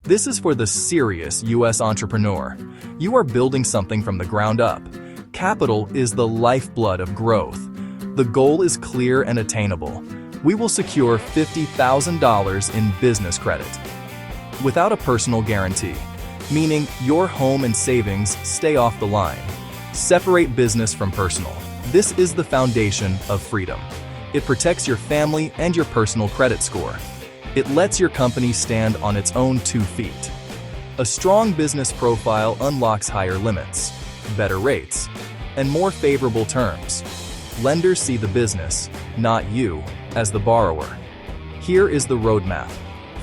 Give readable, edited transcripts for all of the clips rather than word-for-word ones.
This is for the serious U.S. entrepreneur. You are building something from the ground up. Capital is the lifeblood of growth. The goal is clear and attainable. We will secure $50,000 in business credit without a personal guarantee, meaning your home and savings stay off the line. Separate business from personal. This is the foundation of freedom. It protects your family and your personal credit score. It lets your company stand on its own 2 feet. A strong business profile unlocks higher limits, better rates, and more favorable terms. Lenders see the business, not you, as the borrower. Here is the roadmap.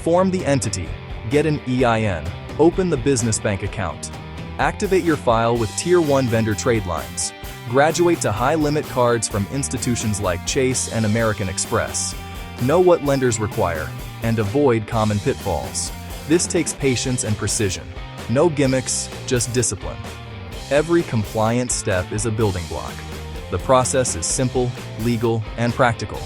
Form the entity, get an EIN, open the business bank account. Activate your file with Tier 1 vendor trade lines. Graduate to high-limit cards from institutions like Chase and American Express. Know what lenders require, and avoid common pitfalls. This takes patience and precision. No gimmicks, just discipline. Every compliance step is a building block. The process is simple, legal, and practical.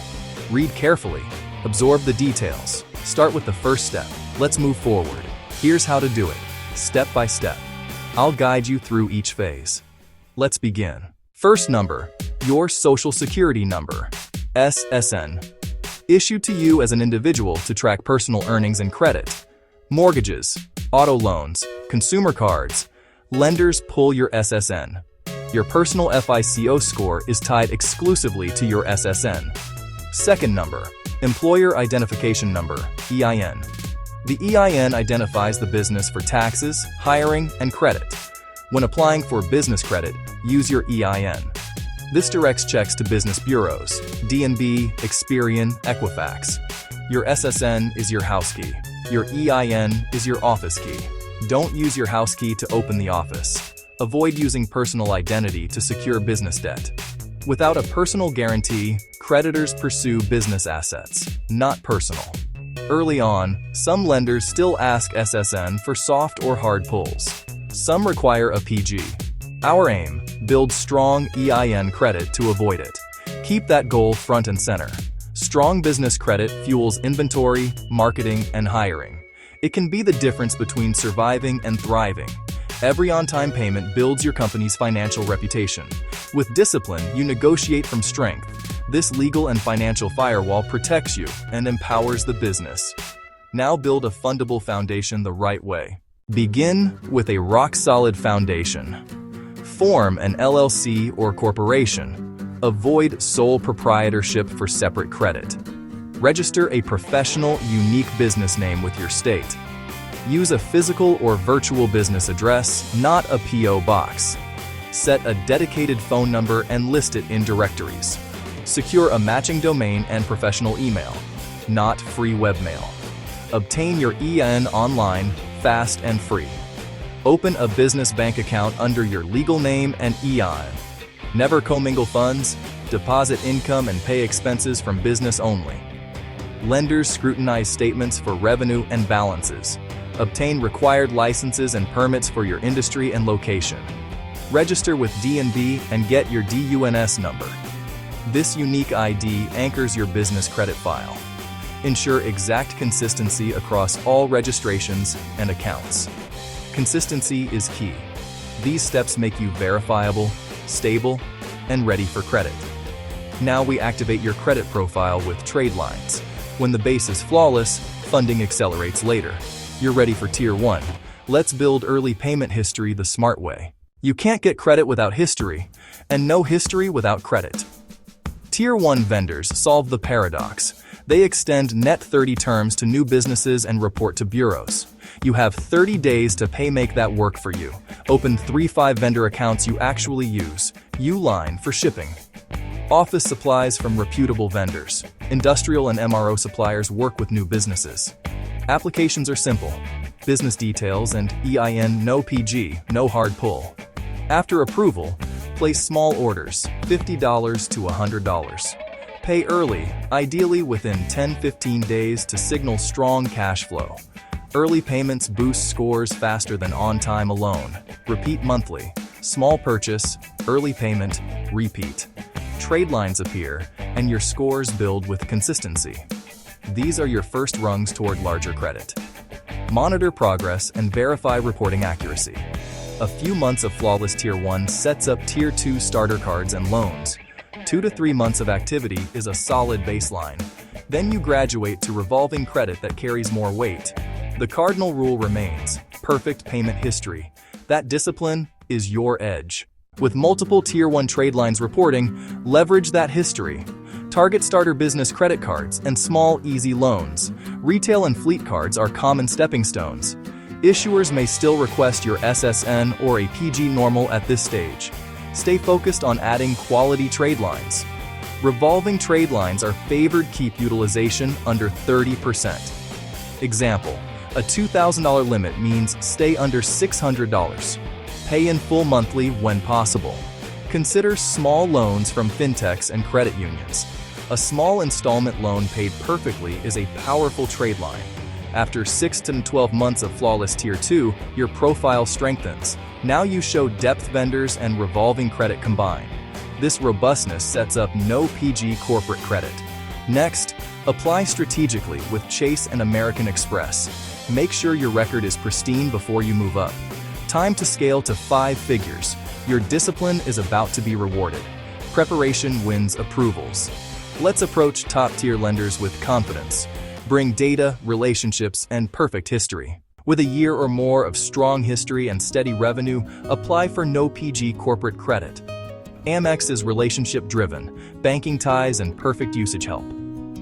Read carefully. Absorb the details. Start with the first step. Let's move forward. Here's how to do it, step by step. I'll guide you through each phase. Let's begin. First number, your Social Security number, SSN. Issued to you as an individual to track personal earnings and credit. Mortgages, auto loans, consumer cards. Lenders pull your SSN. Your personal FICO score is tied exclusively to your SSN. Second number, Employer Identification Number, EIN. The EIN identifies the business for taxes, hiring, and credit. When applying for business credit, use your EIN. This directs checks to business bureaus, D&B, Experian, Equifax. Your SSN is your house key. Your EIN is your office key. Don't use your house key to open the office. Avoid using personal identity to secure business debt. Without a personal guarantee, creditors pursue business assets, not personal. Early on, some lenders still ask SSN for soft or hard pulls. Some require a PG. Our aim, build strong EIN credit to avoid it. Keep that goal front and center. Strong business credit fuels inventory, marketing, and hiring. It can be the difference between surviving and thriving. Every on-time payment builds your company's financial reputation. With discipline, you negotiate from strength. This legal and financial firewall protects you and empowers the business. Now build a fundable foundation the right way. Begin with a rock-solid foundation. Form an LLC or corporation. Avoid sole proprietorship for separate credit. Register a professional, unique business name with your state. Use a physical or virtual business address, not a P.O. box. Set a dedicated phone number and list it in directories. Secure a matching domain and professional email, not free webmail. Obtain your EIN online, fast and free. Open a business bank account under your legal name and EIN. Never commingle funds, deposit income and pay expenses from business only. Lenders scrutinize statements for revenue and balances. Obtain required licenses and permits for your industry and location. Register with D&B and get your DUNS number. This unique ID anchors your business credit file. Ensure exact consistency across all registrations and accounts. Consistency is key. These steps make you verifiable, stable, and ready for credit. Now we activate your credit profile with trade lines. When the base is flawless, funding accelerates later. You're ready for Tier 1. Let's build early payment history the smart way. You can't get credit without history, and no history without credit. Tier 1 vendors solve the paradox. They extend net 30 terms to new businesses and report to bureaus. You have 30 days to pay. Make that work for you. Open 3-5 vendor accounts you actually use. Uline for shipping. Office supplies from reputable vendors. Industrial and MRO suppliers work with new businesses. Applications are simple. Business details and EIN, no PG, no hard pull. After approval, place small orders, $50 to $100. Pay early, ideally within 10-15 days to signal strong cash flow. Early payments boost scores faster than on-time alone. Repeat monthly. Small purchase, early payment, repeat. Trade lines appear, and your scores build with consistency. These are your first rungs toward larger credit. Monitor progress and verify reporting accuracy. A few months of flawless Tier 1 sets up Tier 2 starter cards and loans. 2 to 3 months of activity is a solid baseline. Then you graduate to revolving credit that carries more weight. The cardinal rule remains: perfect payment history. That discipline is your edge. With multiple Tier 1 trade lines reporting, leverage that history. Target starter business credit cards and small, easy loans. Retail and fleet cards are common stepping stones. Issuers may still request your SSN or a PG normal at this stage. Stay focused on adding quality trade lines. Revolving trade lines are favored. Keep utilization under 30%. Example: a $2,000 limit means stay under $600. Pay in full monthly when possible. Consider small loans from fintechs and credit unions. A small installment loan paid perfectly is a powerful trade line. After 6 to 12 months of flawless Tier 2, your profile strengthens. Now you show depth. Vendors and revolving credit combine. This robustness sets up no PG corporate credit. Next, apply strategically with Chase and American Express. Make sure your record is pristine before you move up. Time to scale to 5 figures. Your discipline is about to be rewarded. Preparation wins approvals. Let's approach top-tier lenders with confidence. Bring data, relationships, and perfect history. With a year or more of strong history and steady revenue, apply for no PG corporate credit. Amex is relationship-driven, banking ties and perfect usage help.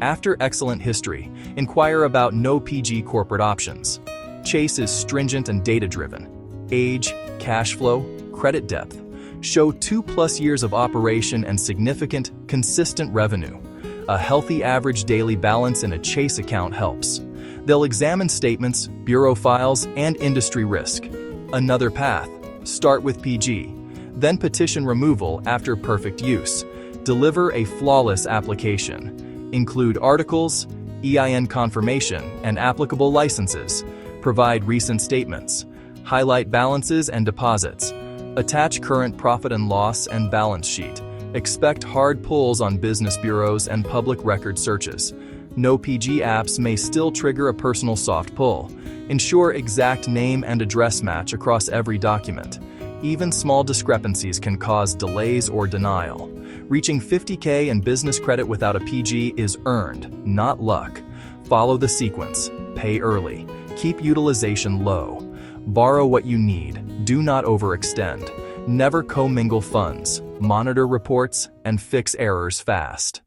After excellent history, inquire about no PG corporate options. Chase is stringent and data-driven. Age, cash flow, credit depth. Show 2+ years of operation and significant, consistent revenue. A healthy average daily balance in a Chase account helps. They'll examine statements, bureau files, and industry risk. Another path: start with PG, then petition removal after perfect use. Deliver a flawless application. Include articles, EIN confirmation, and applicable licenses. Provide recent statements. Highlight balances and deposits. Attach current profit and loss and balance sheet. Expect hard pulls on business bureaus and public record searches. No PG apps may still trigger a personal soft pull. Ensure exact name and address match across every document. Even small discrepancies can cause delays or denial. Reaching $50K in business credit without a PG is earned, not luck. Follow the sequence. Pay early. Keep utilization low. Borrow what you need. Do not overextend. Never commingle funds. Monitor reports and fix errors fast.